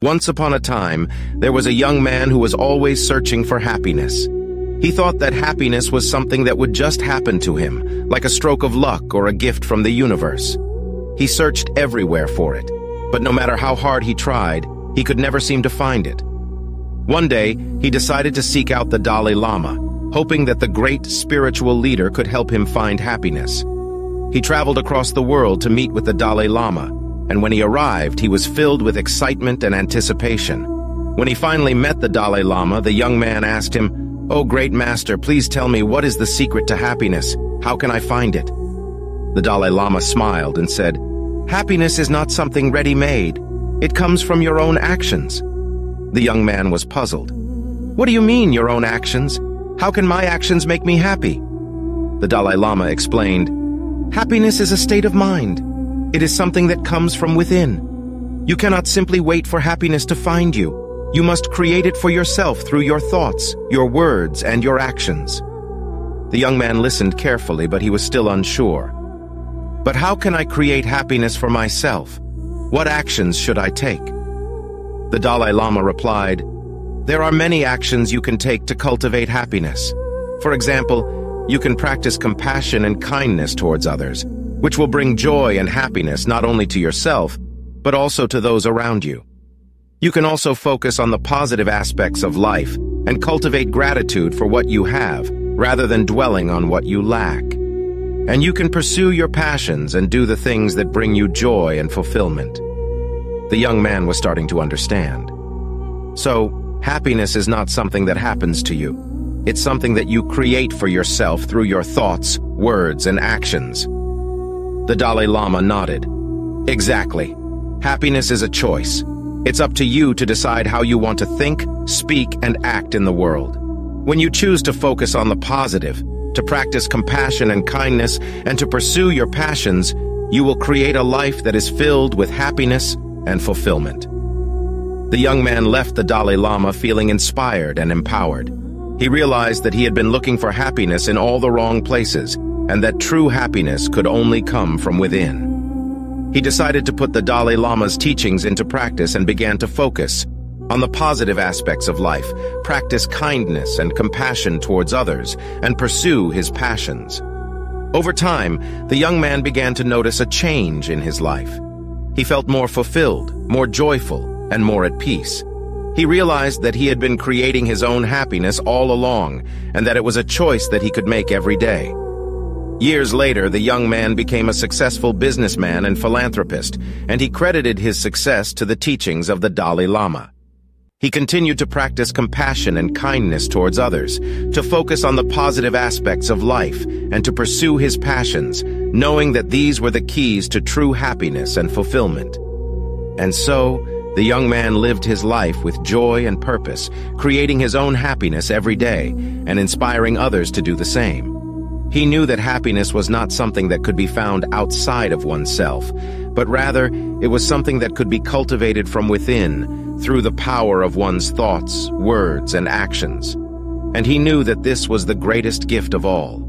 Once upon a time, there was a young man who was always searching for happiness. He thought that happiness was something that would just happen to him, like a stroke of luck or a gift from the universe. He searched everywhere for it, but no matter how hard he tried, he could never seem to find it. One day, he decided to seek out the Dalai Lama, hoping that the great spiritual leader could help him find happiness. He traveled across the world to meet with the Dalai Lama, and when he arrived, he was filled with excitement and anticipation. When he finally met the Dalai Lama, the young man asked him, "Oh, great master, please tell me, what is the secret to happiness? How can I find it?" The Dalai Lama smiled and said, "Happiness is not something ready-made. It comes from your own actions." The young man was puzzled. "What do you mean, your own actions? How can my actions make me happy?" The Dalai Lama explained, "Happiness is a state of mind. It is something that comes from within. You cannot simply wait for happiness to find you. You must create it for yourself through your thoughts, your words, and your actions." The young man listened carefully, but he was still unsure. "But how can I create happiness for myself? What actions should I take?" The Dalai Lama replied, "There are many actions you can take to cultivate happiness. For example, you can practice compassion and kindness towards others, which will bring joy and happiness not only to yourself, but also to those around you. You can also focus on the positive aspects of life and cultivate gratitude for what you have, rather than dwelling on what you lack. And you can pursue your passions and do the things that bring you joy and fulfillment." The young man was starting to understand. So, happiness is not something that happens to you. It's something that you create for yourself through your thoughts, words, and actions. The Dalai Lama nodded. "Exactly. Happiness is a choice. It's up to you to decide how you want to think, speak, and act in the world. When you choose to focus on the positive, to practice compassion and kindness, and to pursue your passions, you will create a life that is filled with happiness and fulfillment." The young man left the Dalai Lama feeling inspired and empowered. He realized that he had been looking for happiness in all the wrong places, and that true happiness could only come from within. He decided to put the Dalai Lama's teachings into practice and began to focus on the positive aspects of life, practice kindness and compassion towards others, and pursue his passions. Over time, the young man began to notice a change in his life. He felt more fulfilled, more joyful, and more at peace. He realized that he had been creating his own happiness all along, and that it was a choice that he could make every day. Years later, the young man became a successful businessman and philanthropist, and he credited his success to the teachings of the Dalai Lama. He continued to practice compassion and kindness towards others, to focus on the positive aspects of life, and to pursue his passions, knowing that these were the keys to true happiness and fulfillment. And so, the young man lived his life with joy and purpose, creating his own happiness every day, and inspiring others to do the same. He knew that happiness was not something that could be found outside of oneself, but rather, it was something that could be cultivated from within, through the power of one's thoughts, words, and actions. And he knew that this was the greatest gift of all.